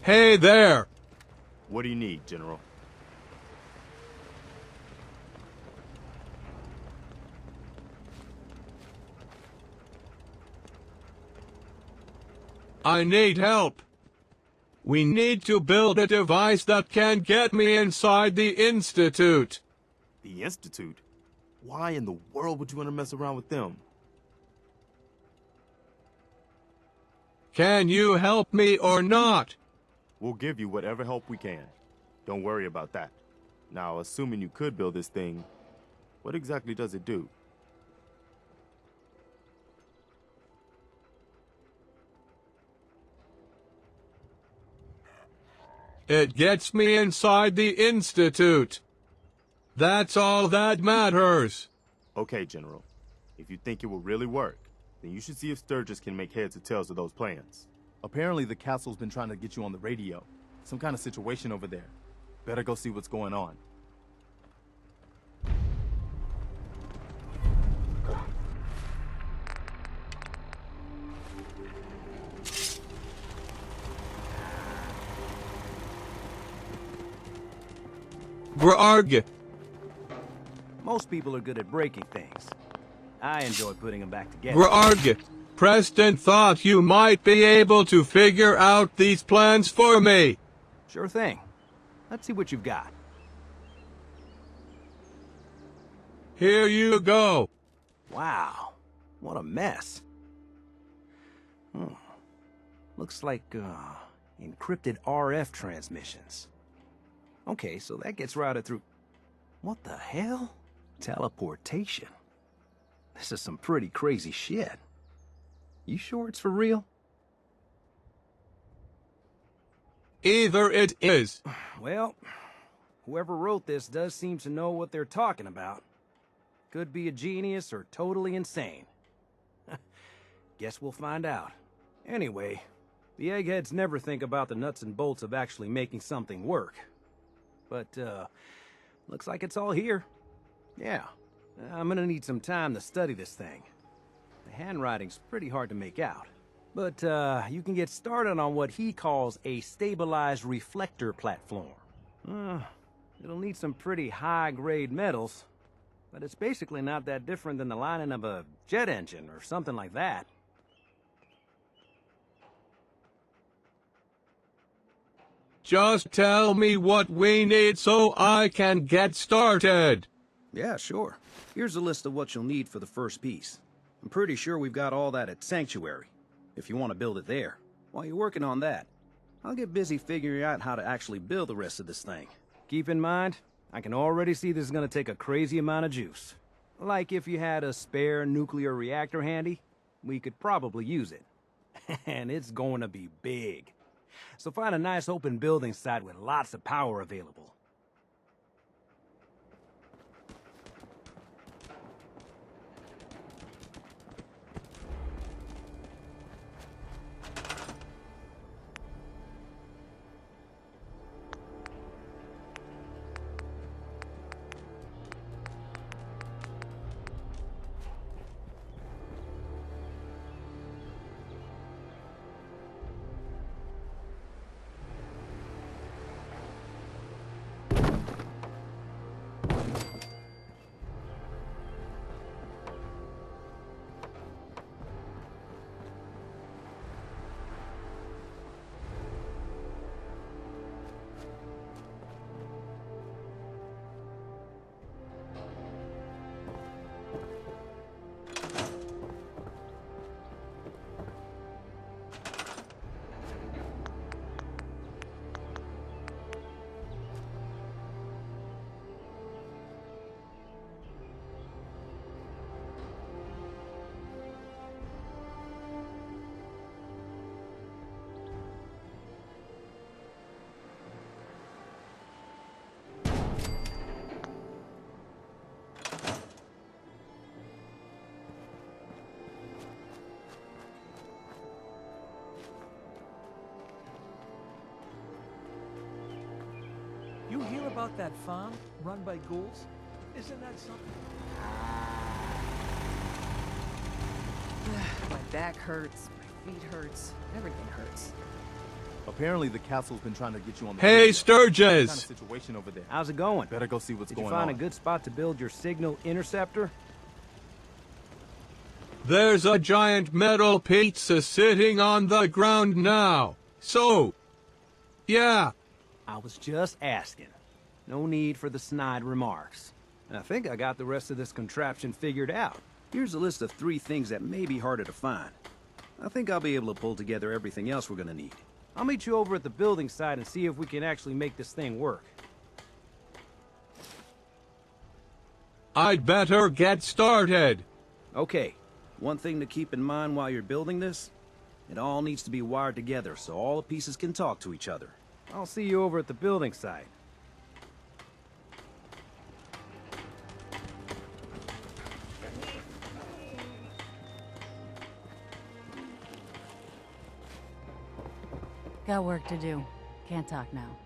Hey there! What do you need, General? I need help. We need to build a device that can get me inside the Institute. The Institute? Why in the world would you want to mess around with them? Can you help me or not? We'll give you whatever help we can. Don't worry about that. Now, assuming you could build this thing, what exactly does it do? It gets me inside the Institute. That's all that matters. Okay, General. If you think it will really work, then you should see if Sturgis can make heads or tails of those plans. Apparently the castle's been trying to get you on the radio. Some kind of situation over there. Better go see what's going on. Grarg. Most people are good at breaking things. I enjoy putting them back together. Grarg. Preston thought you might be able to figure out these plans for me. Sure thing. Let's see what you've got. Here you go. Wow, what a mess. Looks like, encrypted RF transmissions. Okay, so that gets routed through... What the hell? Teleportation. This is some pretty crazy shit. You sure it's for real? Either it is. Well, whoever wrote this does seem to know what they're talking about. Could be a genius or totally insane. Guess we'll find out. Anyway, the eggheads never think about the nuts and bolts of actually making something work. But, looks like it's all here. Yeah, I'm gonna need some time to study this thing. The handwriting's pretty hard to make out. But, you can get started on what he calls a stabilized reflector platform. It'll need some pretty high-grade metals, but it's basically not that different than the lining of a jet engine or something like that. Just tell me what we need so I can get started. Yeah, sure. Here's a list of what you'll need for the first piece. I'm pretty sure we've got all that at Sanctuary, if you want to build it there. While you're working on that, I'll get busy figuring out how to actually build the rest of this thing. Keep in mind, I can already see this is gonna take a crazy amount of juice. Like if you had a spare nuclear reactor handy, we could probably use it. And it's going to be big. So find a nice open building site with lots of power available. You hear about that farm run by ghouls? Isn't that something? My back hurts, my feet hurts, everything hurts. Apparently the castle's been trying to get you on the Hey, radio. Some kind of Sturgis! situation over there. How's it going? Better go see what's Did you going find on. a good spot to build your signal interceptor? There's a giant metal pizza sitting on the ground now. So, yeah. I was just asking. No need for the snide remarks. I think I got the rest of this contraption figured out. Here's a list of 3 things that may be harder to find. I think I'll be able to pull together everything else we're gonna need. I'll meet you over at the building site and see if we can actually make this thing work. I'd better get started. Okay, one thing to keep in mind while you're building this, it all needs to be wired together so all the pieces can talk to each other. I'll see you over at the building site. Got work to do. Can't talk now.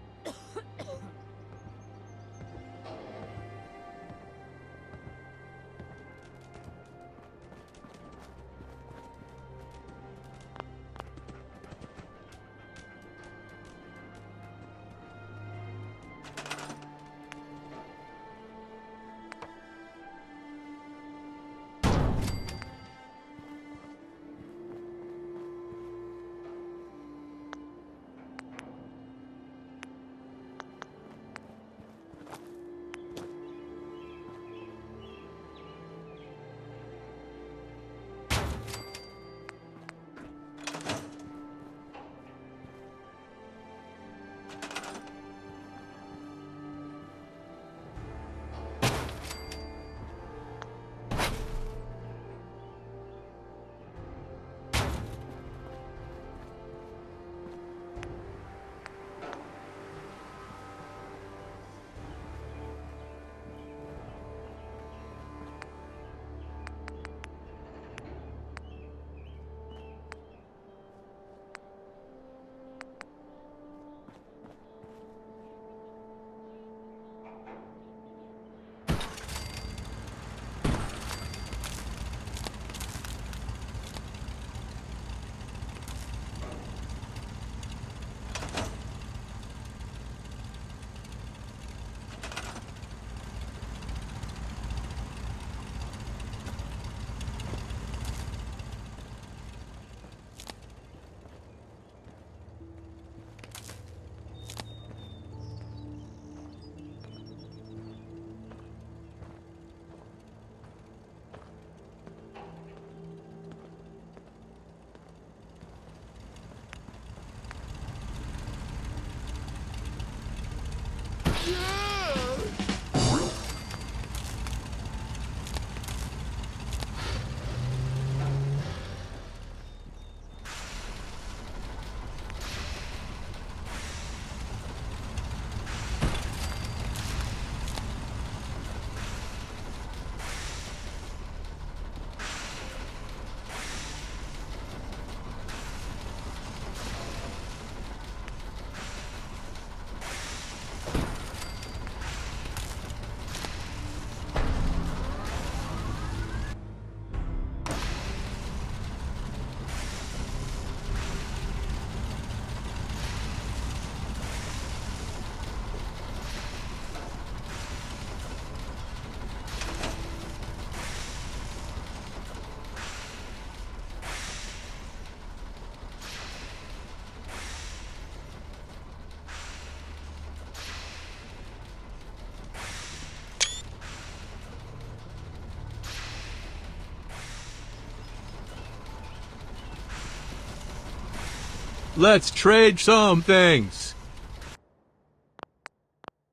Let's trade some things.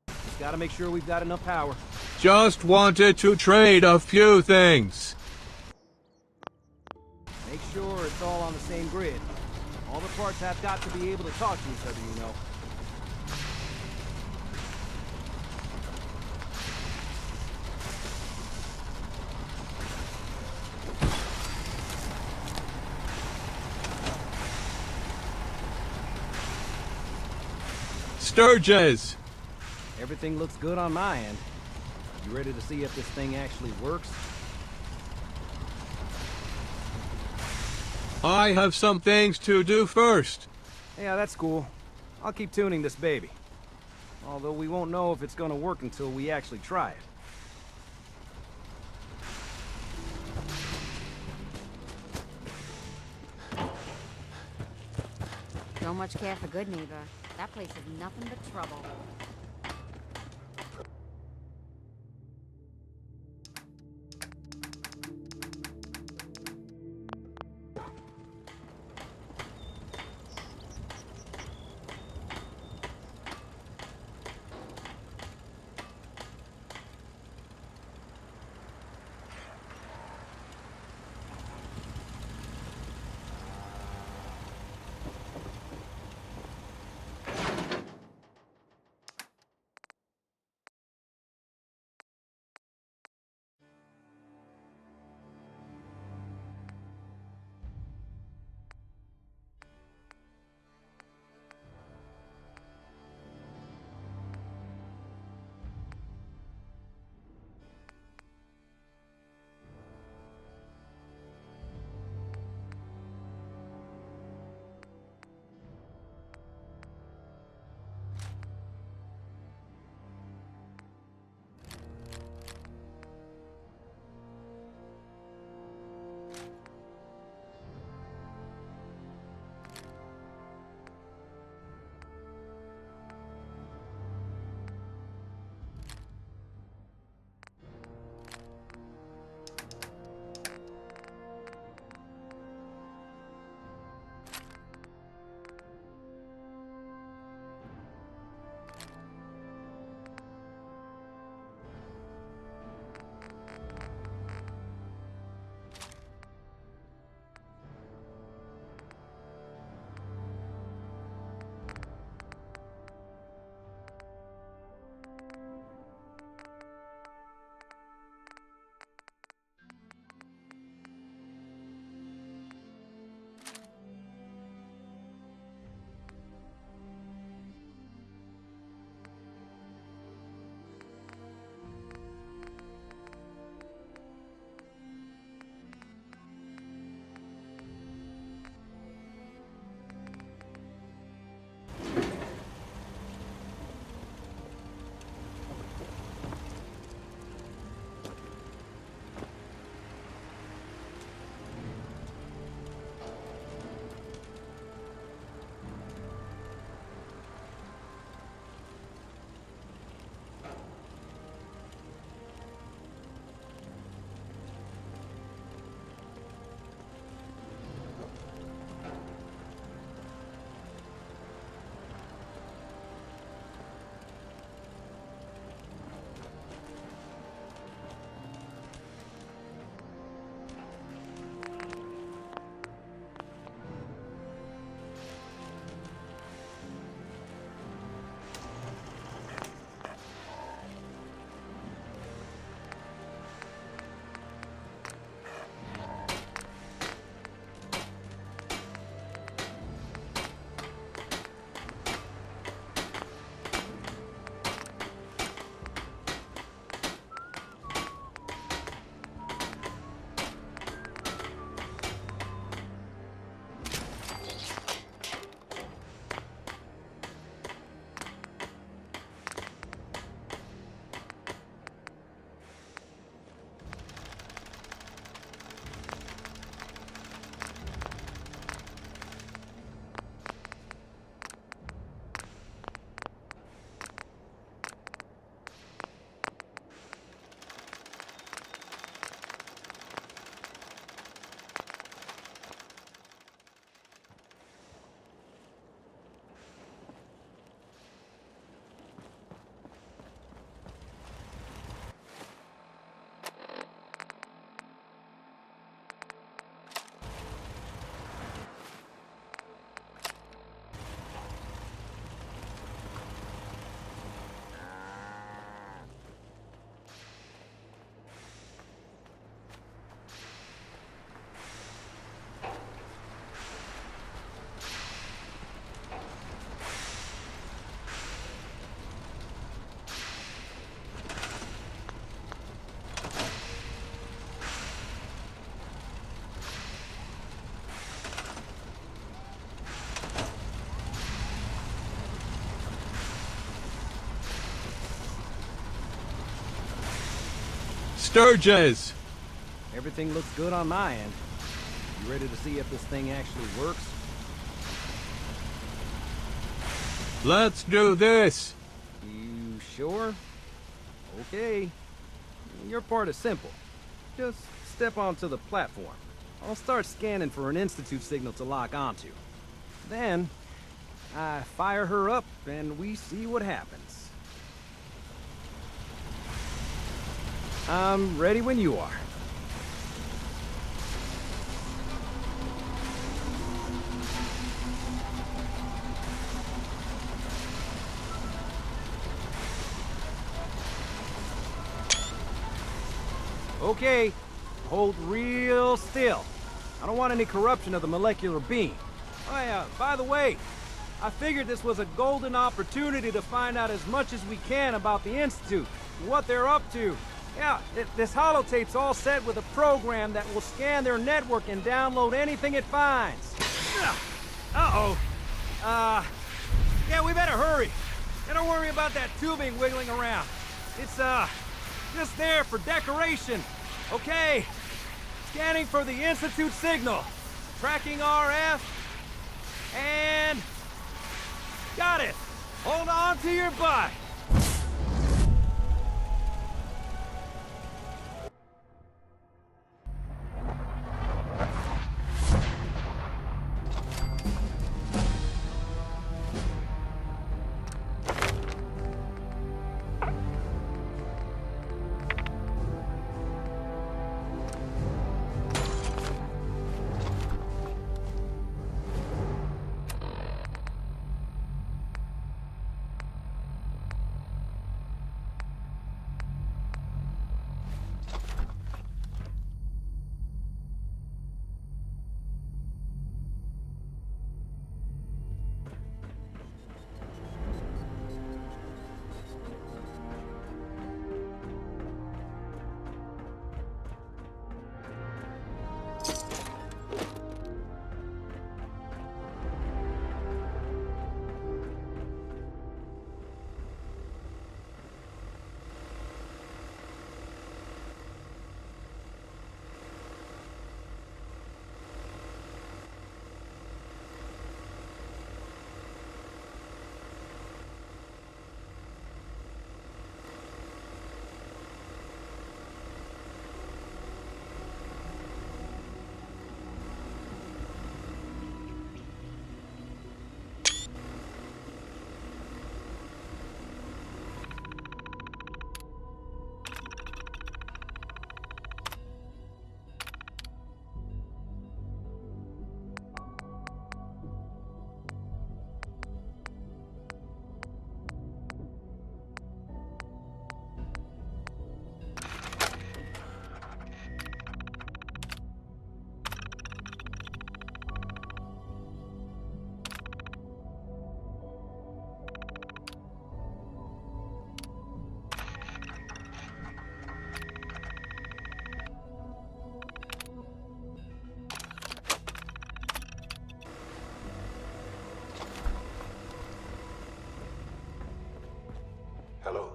Just gotta make sure we've got enough power. Just wanted to trade a few things. Make sure it's all on the same grid. All the parts have got to be able to talk to each other, you know. Sturgis! Everything looks good on my end. You ready to see if this thing actually works? I have some things to do first. Yeah, that's cool. I'll keep tuning this baby. Although we won't know if it's gonna work until we actually try it. Don't much care for good neighbor. That place is nothing but trouble. Sturgis! Everything looks good on my end. You ready to see if this thing actually works? Let's do this! You sure? Okay. Your part is simple. Just step onto the platform. I'll start scanning for an Institute signal to lock onto. Then, I fire her up and we see what happens. I'm ready when you are. Okay, hold real still. I don't want any corruption of the molecular beam. Oh yeah, by the way, I figured this was a golden opportunity to find out as much as we can about the Institute, what they're up to. Yeah, this holotape's all set with a program that will scan their network and download anything it finds. Uh-oh. Yeah, we better hurry. And don't worry about that tubing wiggling around. It's, just there for decoration. Okay. Scanning for the Institute signal. Tracking RF. And... got it. Hold on to your butt. Hello.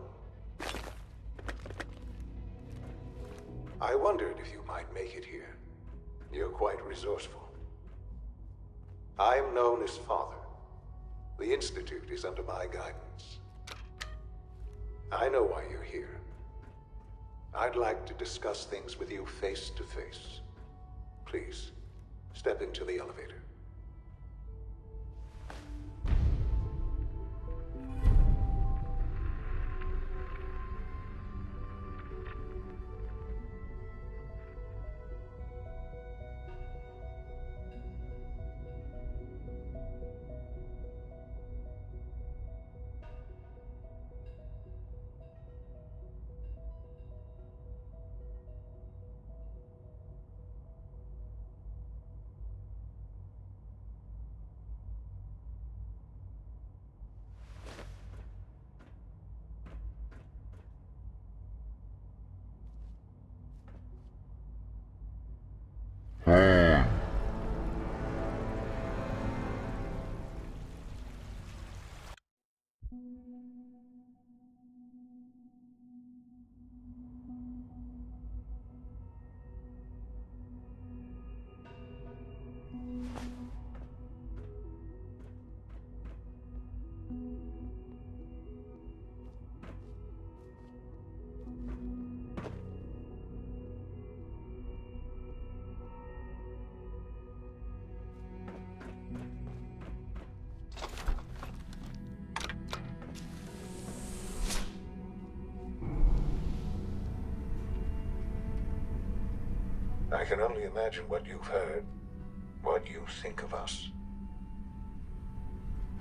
I wondered if you might make it here. You're quite resourceful. I am known as Father. The Institute is under my guidance. I know why you're here. I'd like to discuss things with you face to face. Please, step into the elevator. I can only imagine what you've heard, what you think of us.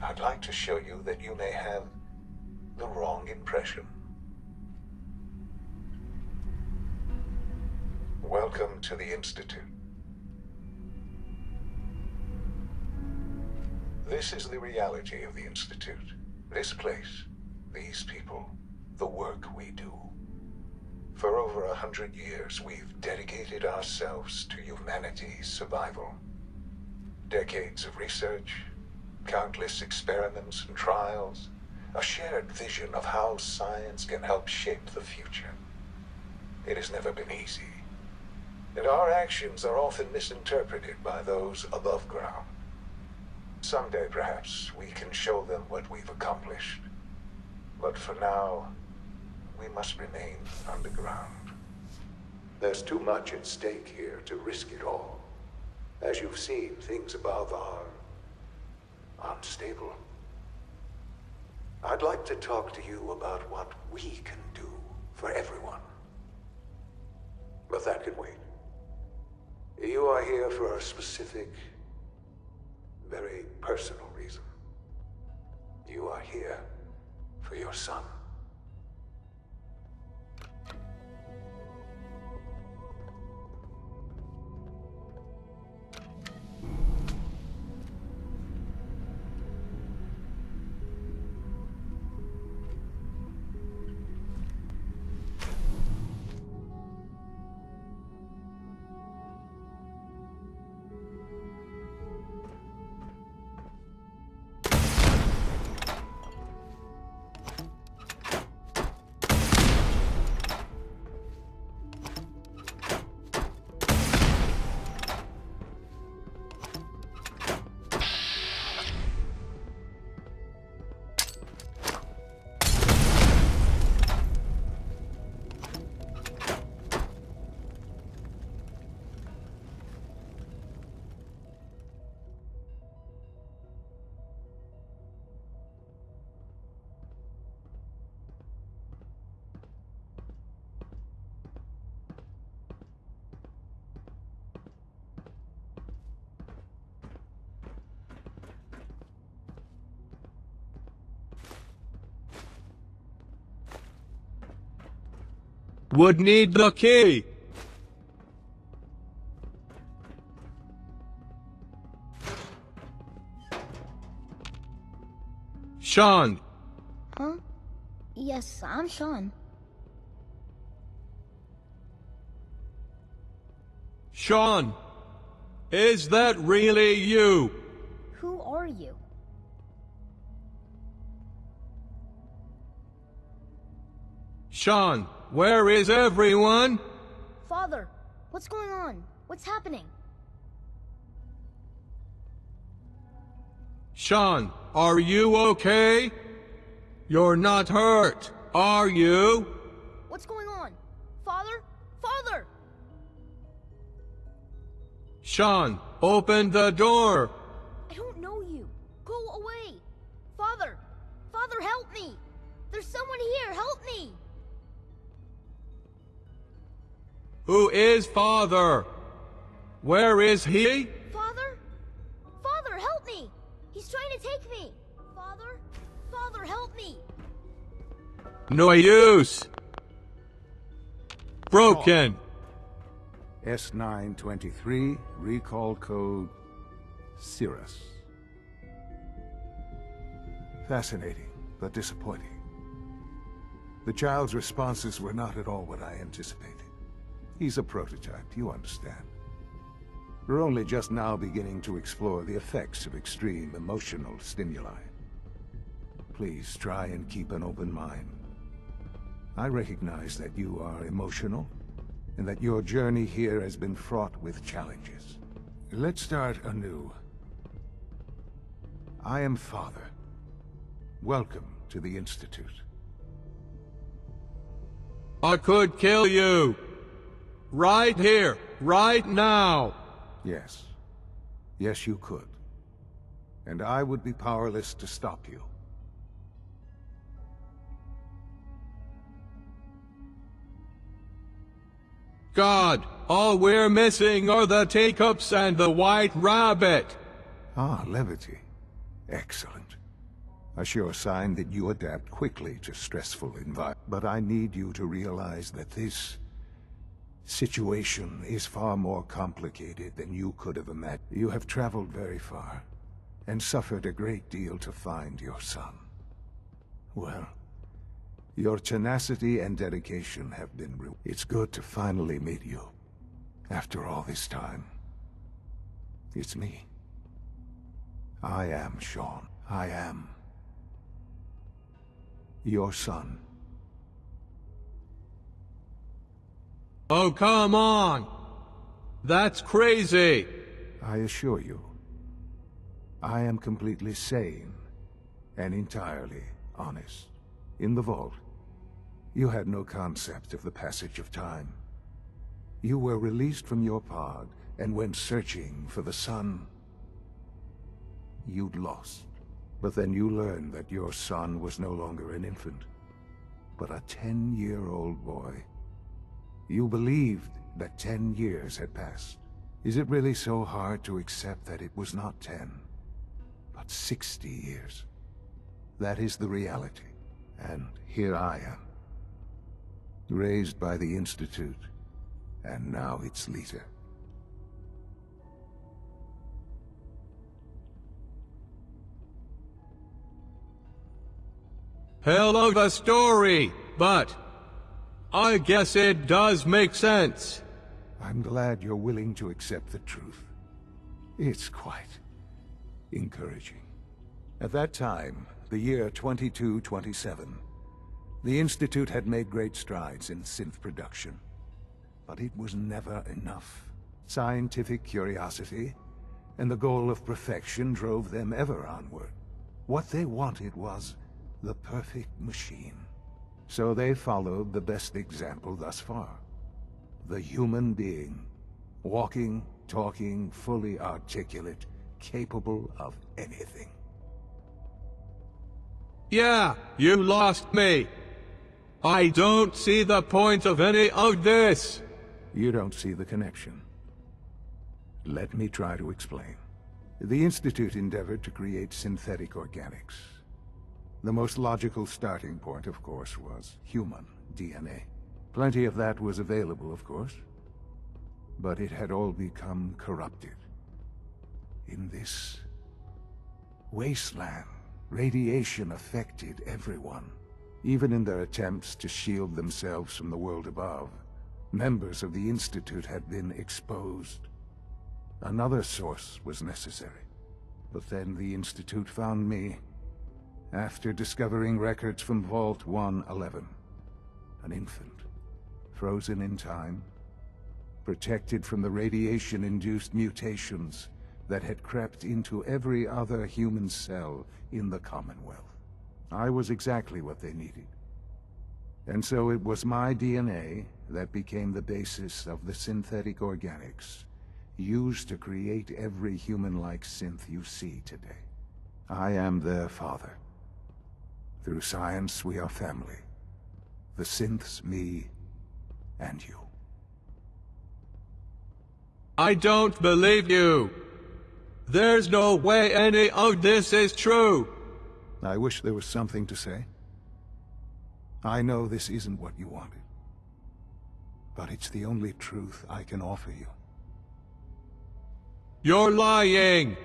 I'd like to show you that you may have the wrong impression. Welcome to the Institute. This is the reality of the Institute. This place, these people, the work we do. For over 100 years, we've dedicated ourselves to humanity's survival. Decades of research, countless experiments and trials, a shared vision of how science can help shape the future. It has never been easy, and our actions are often misinterpreted by those above ground. Someday, perhaps, we can show them what we've accomplished. But for now, we must remain underground. There's too much at stake here to risk it all. As you've seen, things above are unstable. I'd like to talk to you about what we can do for everyone. But that can wait. You are here for a specific, very personal reason. You are here for your son. Would need the key. Sean. Huh? Yes, I'm Sean. Sean, is that really you? Who are you? Sean, where is everyone? Father, what's going on? What's happening? Sean, are you okay? You're not hurt, are you? What's going on? Father? Father! Sean, open the door. I don't know you. Go away. Father! Father, help me! There's someone here, help me! Who is Father? Where is he? Father? Father, help me! He's trying to take me! Father? Father, help me! No use. Broken. S923, recall code Cirrus. Fascinating, but disappointing. The child's responses were not at all what I anticipated. He's a prototype, you understand. We're only just now beginning to explore the effects of extreme emotional stimuli. Please try and keep an open mind. I recognize that you are emotional, and that your journey here has been fraught with challenges. Let's start anew. I am Father. Welcome to the Institute. I could kill you. Right here, right now. Yes. Yes, you could. And I would be powerless to stop you. God, all we're missing are the teacups and the white rabbit. Ah, levity. Excellent. A sure sign that you adapt quickly to stressful environments. But I need you to realize that this situation is far more complicated than you could have imagined. You have traveled very far, and suffered a great deal to find your son. Well, your tenacity and dedication have been real. It's good to finally meet you. After all this time. It's me. I am Sean. I am your son. Oh, come on! That's crazy! I assure you, I am completely sane and entirely honest. In the vault, you had no concept of the passage of time. You were released from your pod and went searching for the sun you'd lost. But then you learned that your son was no longer an infant, but a 10-year-old boy. You believed that 10 years had passed. Is it really so hard to accept that it was not 10, but 60 years? That is the reality. And here I am, raised by the Institute, and now its leader. Hell of a story, but I guess it does make sense. I'm glad you're willing to accept the truth. It's quite encouraging. At that time, the year 2227, the Institute had made great strides in synth production. But it was never enough. Scientific curiosity and the goal of perfection drove them ever onward. What they wanted was the perfect machine. So they followed the best example thus far. The human being. Walking, talking, fully articulate, capable of anything. Yeah, you lost me. I don't see the point of any of this. You don't see the connection. Let me try to explain. The Institute endeavored to create synthetic organics. The most logical starting point, of course, was human DNA. Plenty of that was available, of course. But it had all become corrupted. In this wasteland, radiation affected everyone. Even in their attempts to shield themselves from the world above, members of the Institute had been exposed. Another source was necessary. But then the Institute found me, after discovering records from Vault 111. An infant, frozen in time, protected from the radiation-induced mutations that had crept into every other human cell in the Commonwealth. I was exactly what they needed. And so it was my DNA that became the basis of the synthetic organics used to create every human-like synth you see today. I am their father. Through science, we are family. The synths, me, and you. I don't believe you. There's no way any of this is true. I wish there was something to say. I know this isn't what you wanted. But it's the only truth I can offer you. You're lying.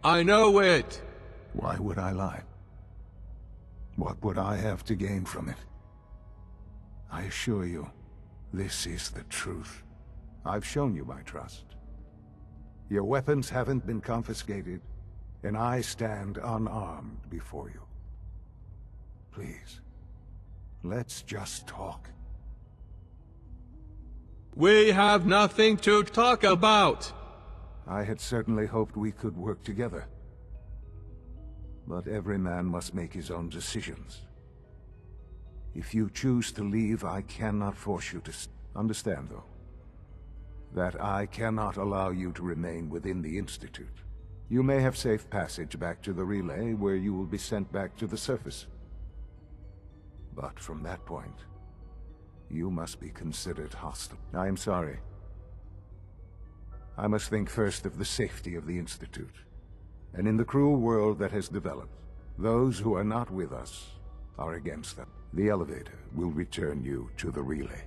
I know it. Why would I lie? What would I have to gain from it? I assure you, this is the truth. I've shown you my trust. Your weapons haven't been confiscated, and I stand unarmed before you. Please, let's just talk. We have nothing to talk about. I had certainly hoped we could work together. But every man must make his own decisions. If you choose to leave, I cannot force you to understand, though, that I cannot allow you to remain within the Institute. You may have safe passage back to the relay, where you will be sent back to the surface. But from that point, you must be considered hostile. I am sorry. I must think first of the safety of the Institute. And in the cruel world that has developed, those who are not with us are against them. The elevator will return you to the relay.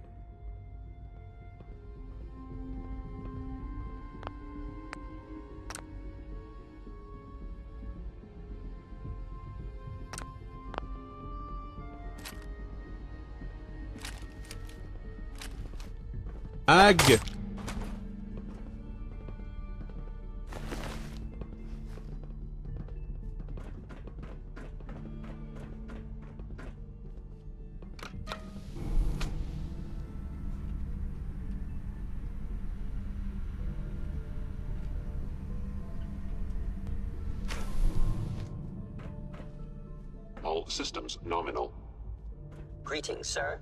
Ag. All systems nominal. Greetings, sir.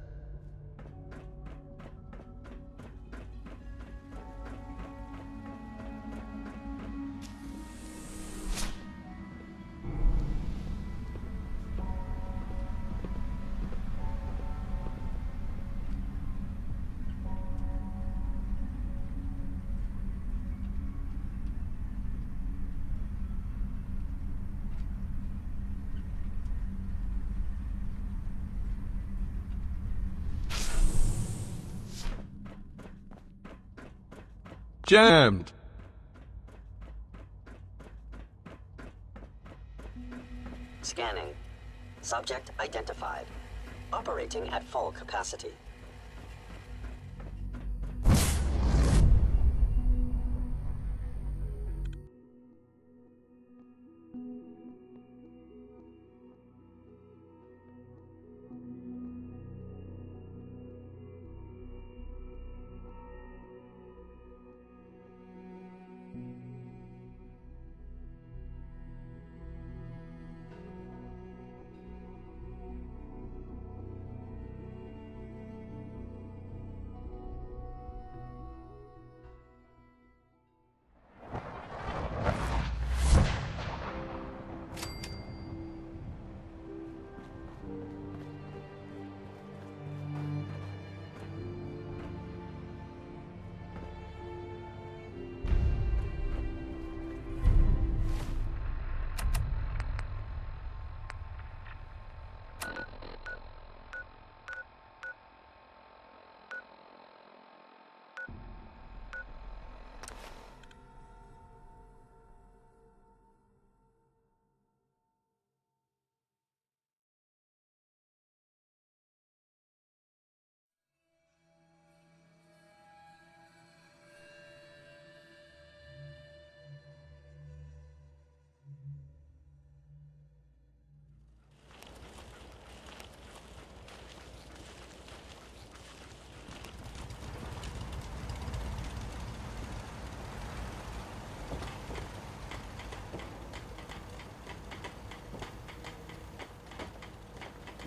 Jammed. Scanning. Subject identified. Operating at full capacity.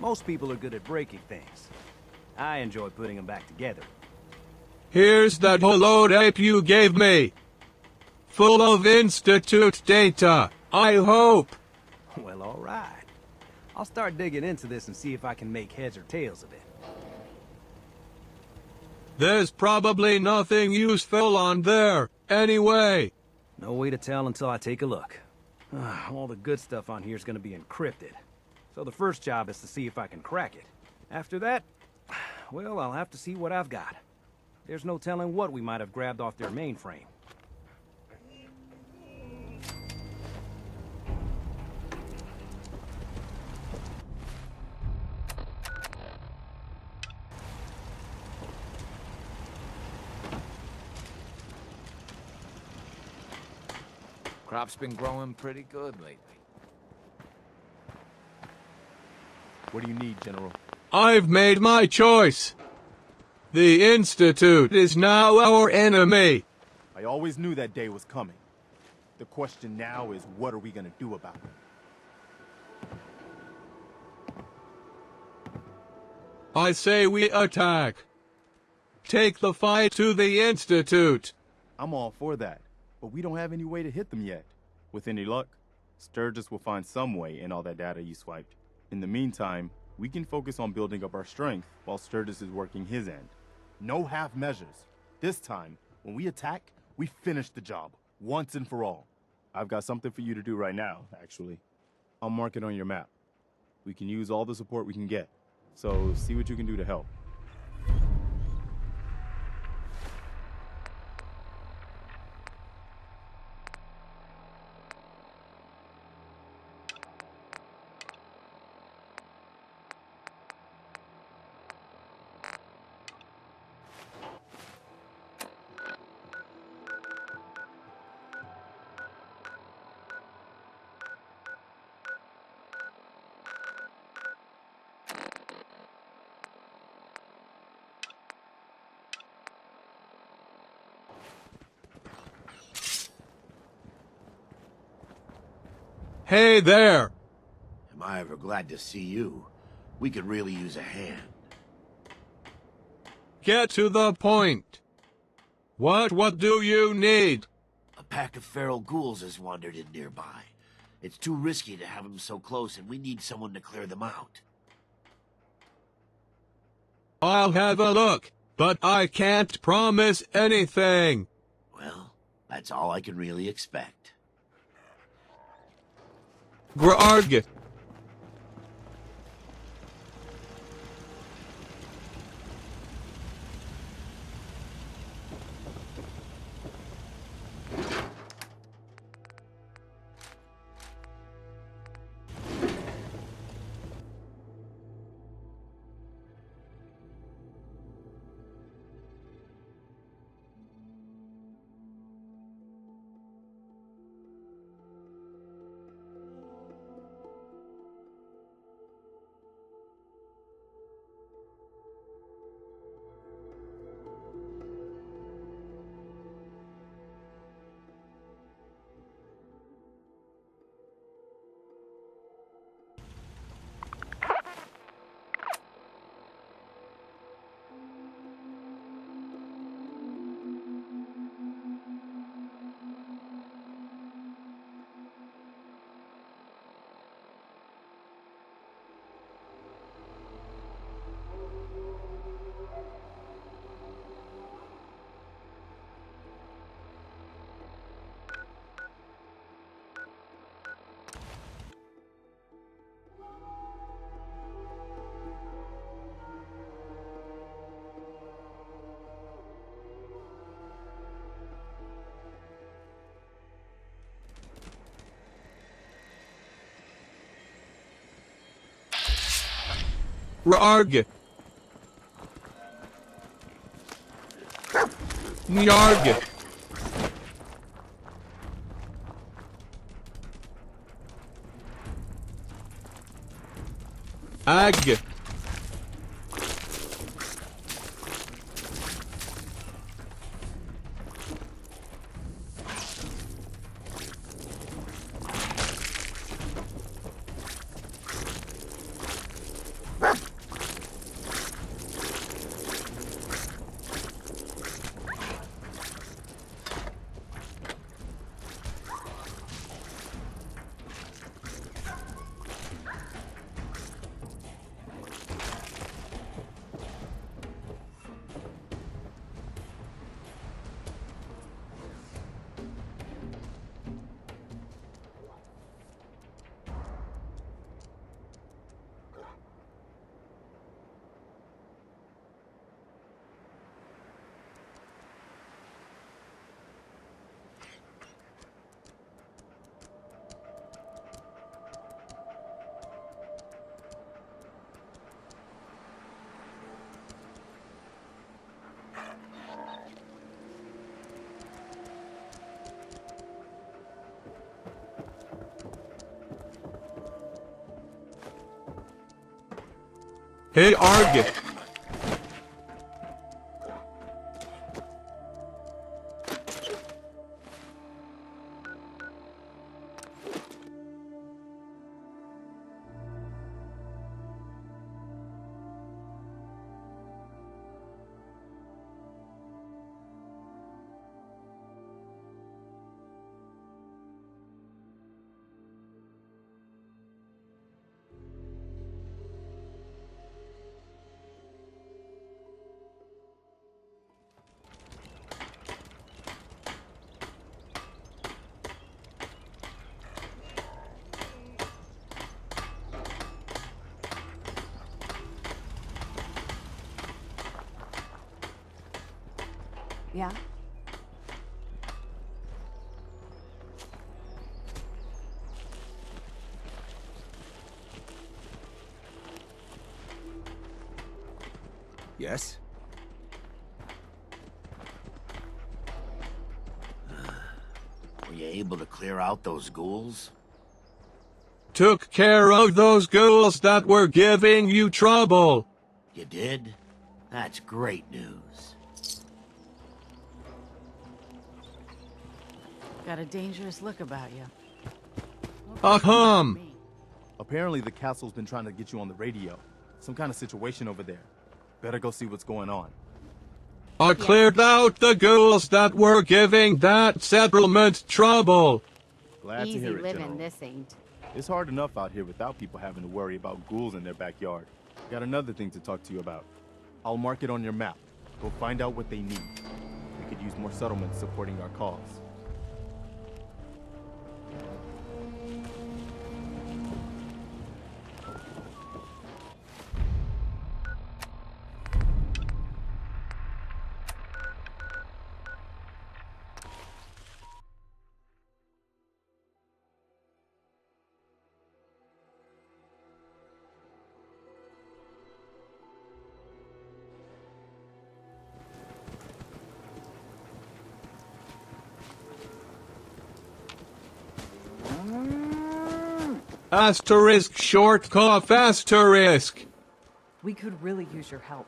Most people are good at breaking things. I enjoy putting them back together. Here's that holotape you gave me. Full of Institute data, I hope. Well, all right. I'll start digging into this and see if I can make heads or tails of it. There's probably nothing useful on there, anyway. No way to tell until I take a look. All the good stuff on here is going to be encrypted. So the first job is to see if I can crack it. After that, well, I'll have to see what I've got. There's no telling what we might have grabbed off their mainframe. Crop's been growing pretty good lately. What do you need, General? I've made my choice. The Institute is now our enemy. I always knew that day was coming. The question now is, what are we gonna do about it? I say we attack. Take the fight to the Institute. I'm all for that, but we don't have any way to hit them yet. With any luck, Sturgis will find some way in all that data you swiped. In the meantime, We can focus on building up our strength while Sturgis is working his end. No half measures. This time, when we attack, we finish the job, once and for all. I've got something for you to do right now, actually. I'll mark it on your map. We can use all the support we can get, so see what you can do to help. Hey there! Am I ever glad to see you? We could really use a hand. Get to the point. What do you need? A pack of feral ghouls has wandered in nearby. It's too risky to have them so close, and we need someone to clear them out. I'll have a look, but I can't promise anything. Well, that's all I can really expect. Grog! Rarg! Nyarg! Ag! Hey, Arg! Yeah? Yes? Were you able to clear out those ghouls? Took care of those ghouls that were giving you trouble. You did? That's great news. Got a dangerous look about you. Ahem. Apparently the castle's been trying to get you on the radio. Some kind of situation over there. Better go see what's going on. I cleared out the ghouls that were giving that settlement trouble. Glad to Easy hear it, living, General. this ain't. It's hard enough out here without people having to worry about ghouls in their backyard. Got another thing to talk to you about. I'll mark it on your map. Go find out what they need. We could use more settlements supporting our cause. Asterisk short cough asterisk. We could really use your help.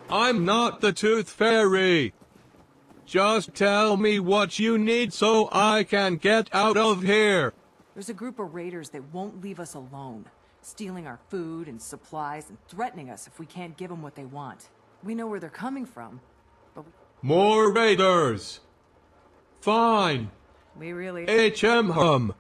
I'm not the Tooth Fairy. Just tell me what you need so I can get out of here. There's a group of raiders that won't leave us alone, stealing our food and supplies and threatening us if we can't give them what they want. We know where they're coming from, but More raiders. Fine. we really... HM.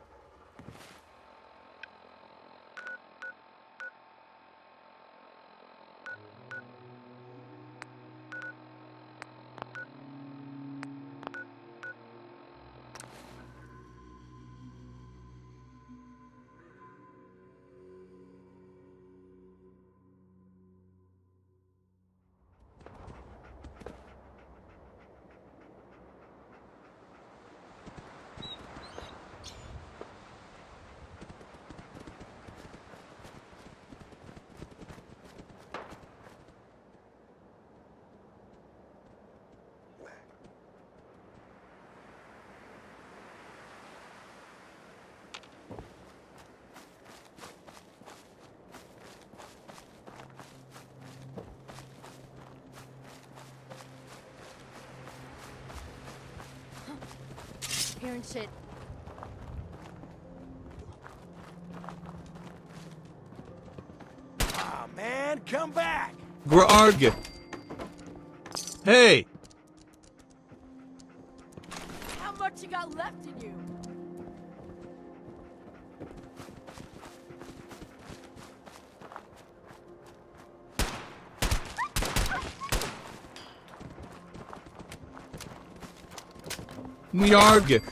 Hearing shit. Ah, man, come back! Grog. Hey. How much you got left in you? Nyarg.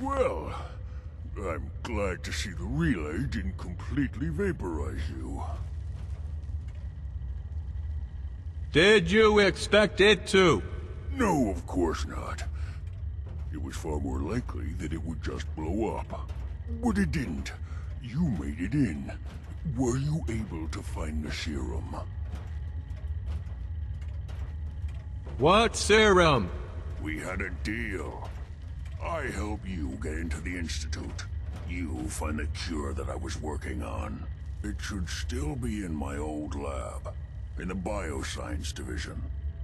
Well, I'm glad to see the relay didn't completely vaporize you. Did you expect it to? No, of course not. It was far more likely that it would just blow up. But it didn't. You made it in. Were you able to find the serum? What serum? We had a deal. I help you get into the Institute. You find the cure that I was working on. It should still be in my old lab. in the Bioscience Division.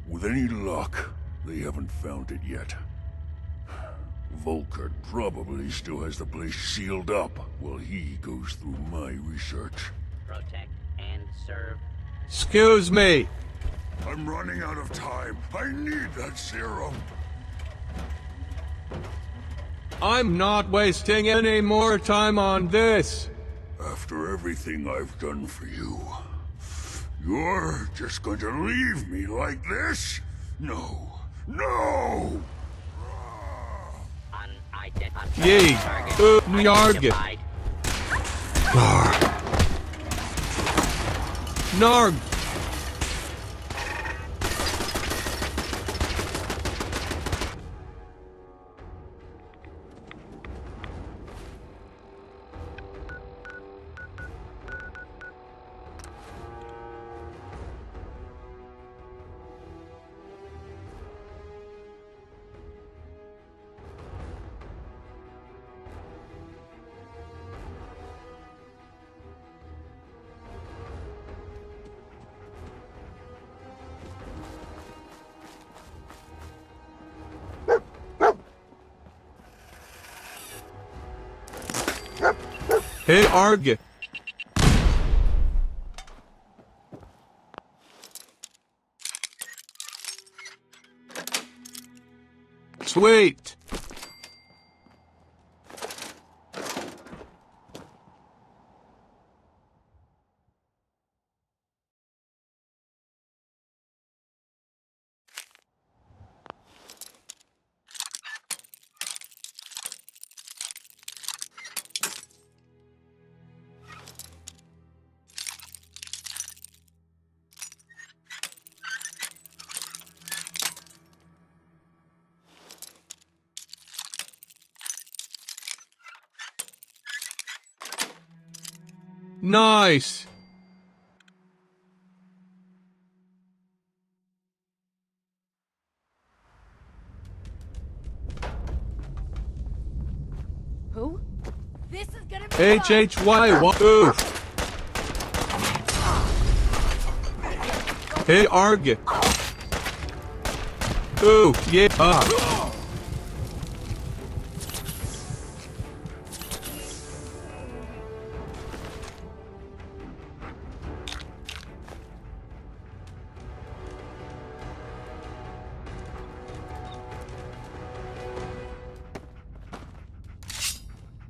With any luck, they haven't found it yet. Volkert probably still has the place sealed up while he goes through my research. Protect and serve. Excuse me. I'm running out of time. I need that serum. I'm not wasting any more time on this. After everything I've done for you, you're just going to leave me like this? No. No! Yee. Narg. Narg. Hey, Arg. Sweet. Nice. Who? This is gonna be HHY. Ooh. Hey, Arg. Ooh, yeah.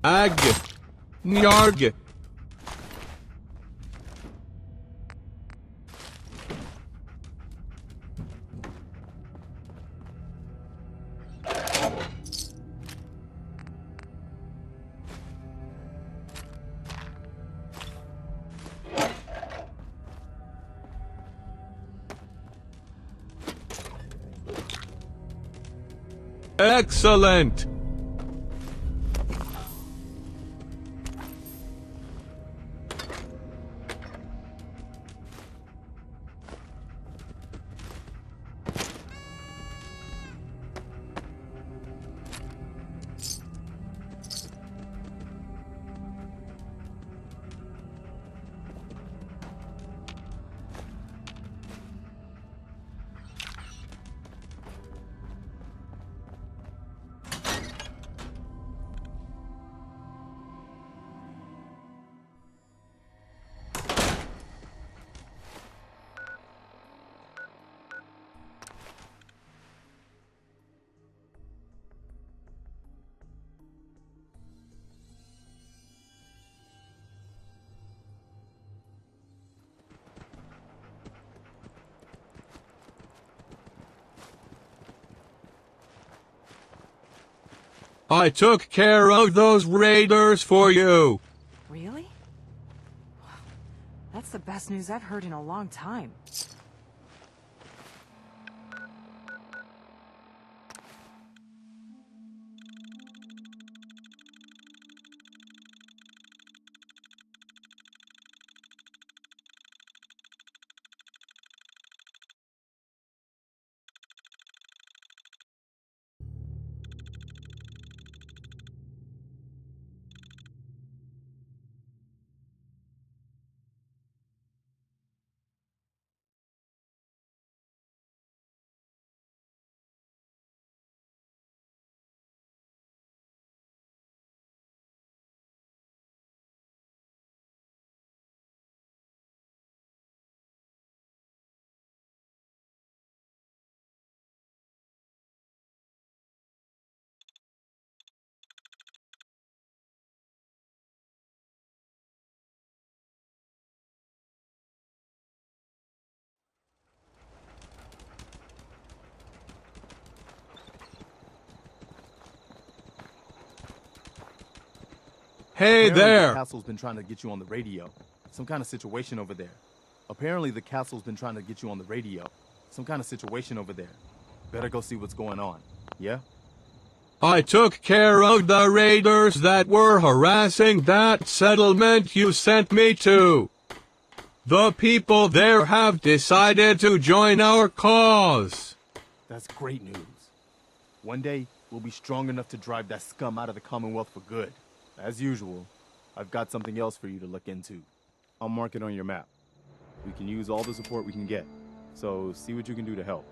Ag. Nyarg. Excellent. I took care of those raiders for you. Really? That's the best news I've heard in a long time. Hey Apparently, there! the castle's been trying to get you on the radio. Some kind of situation over there. Apparently, the castle's been trying to get you on the radio. Some kind of situation over there. Better go see what's going on. Yeah? I took care of the raiders that were harassing that settlement you sent me to. The people there have decided to join our cause. That's great news. One day, we'll be strong enough to drive that scum out of the Commonwealth for good. As usual, I've got something else for you to look into. I'll mark it on your map. We can use all the support we can get, so see what you can do to help.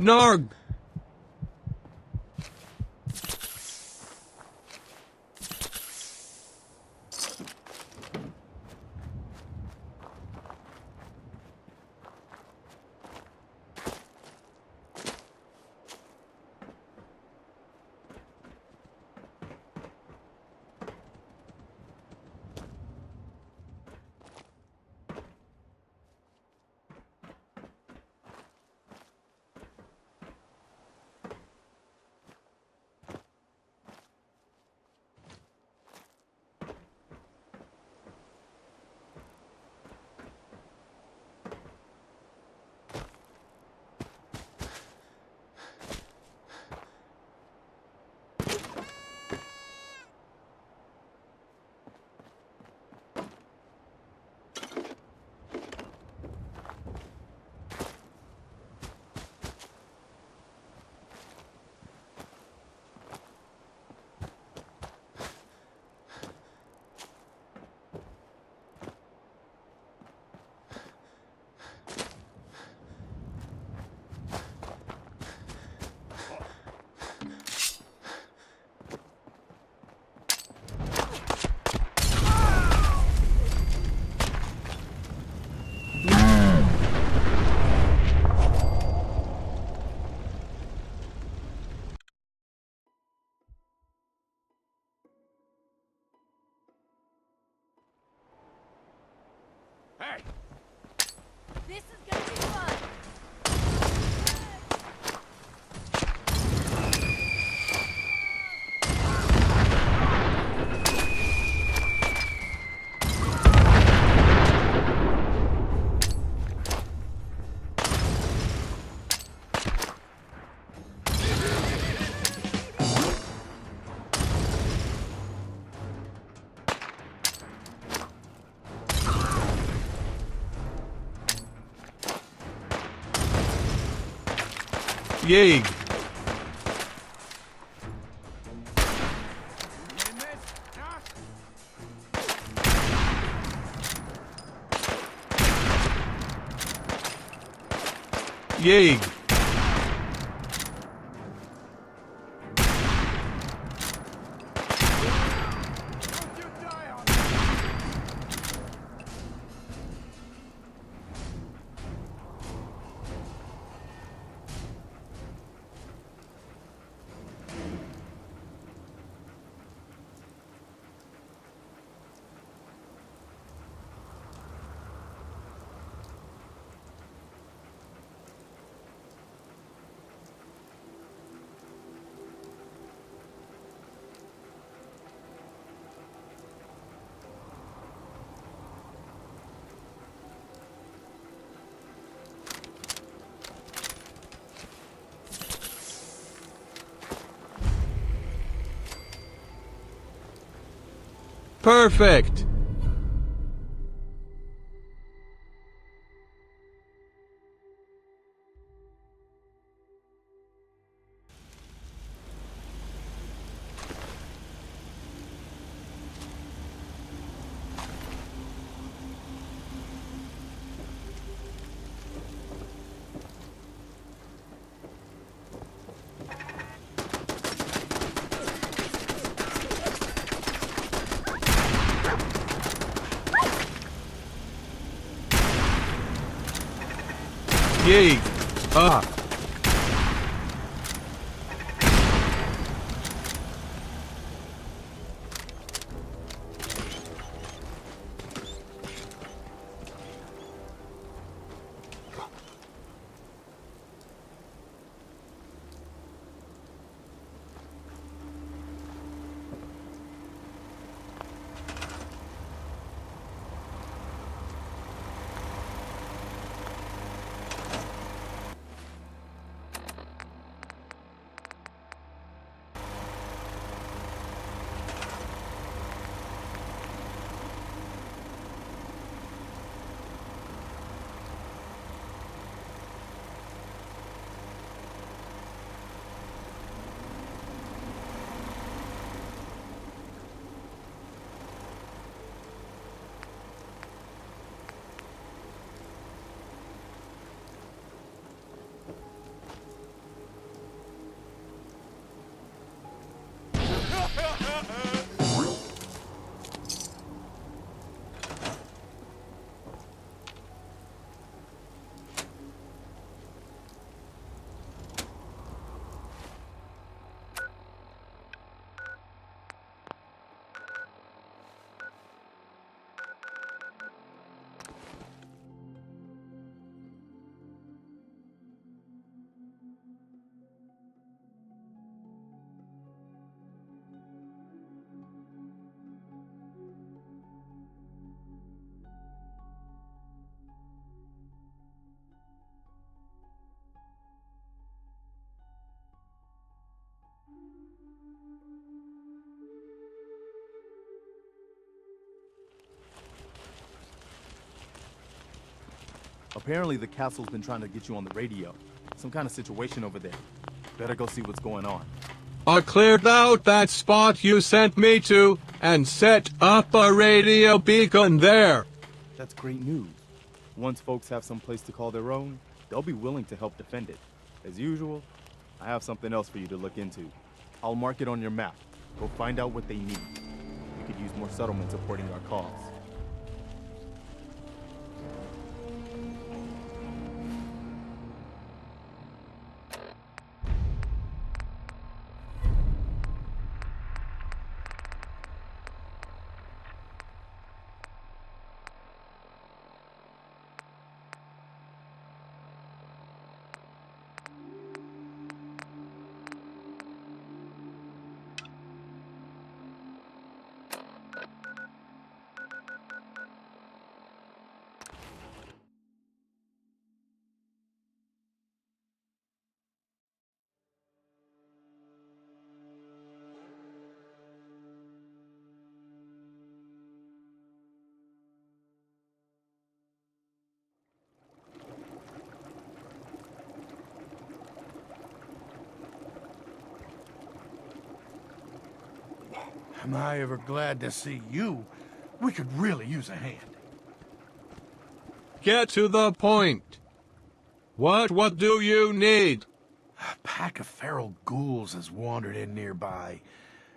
Narg! This is gonna be fun! Yeeg! Yeeg! Perfect. Yay. Apparently the castle's been trying to get you on the radio. Some kind of situation over there. Better go see what's going on. I cleared out that spot you sent me to and set up a radio beacon there. That's great news. Once folks have some place to call their own, they'll be willing to help defend it. As usual, I have something else for you to look into. I'll mark it on your map. Go find out what they need. We could use more settlement supporting our cause. Am I ever glad to see you? We could really use a hand. Get to the point. What do you need? A pack of feral ghouls has wandered in nearby.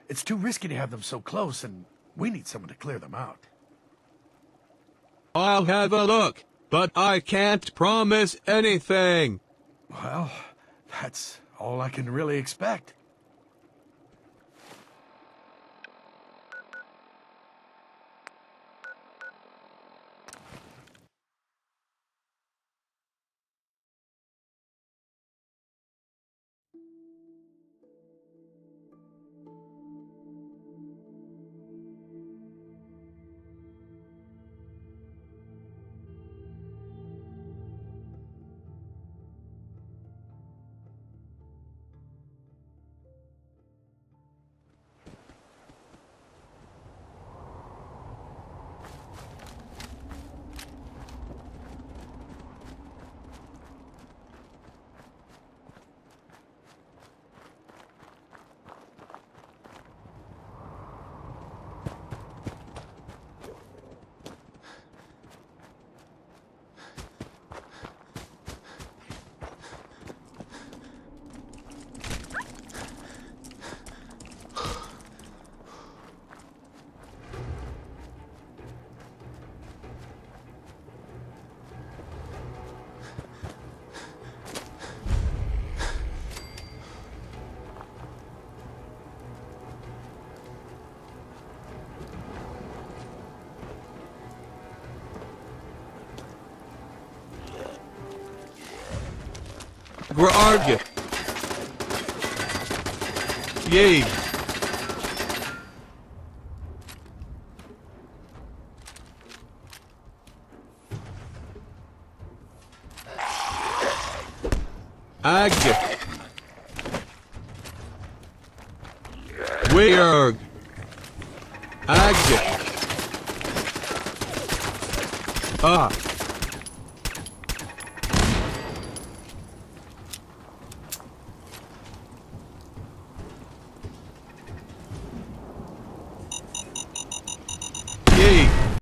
It's too risky to have them so close, and we need someone to clear them out. I'll have a look, but I can't promise anything. Well, that's all I can really expect. Grarg. Yay. Ag. Weird. Ag. Ah.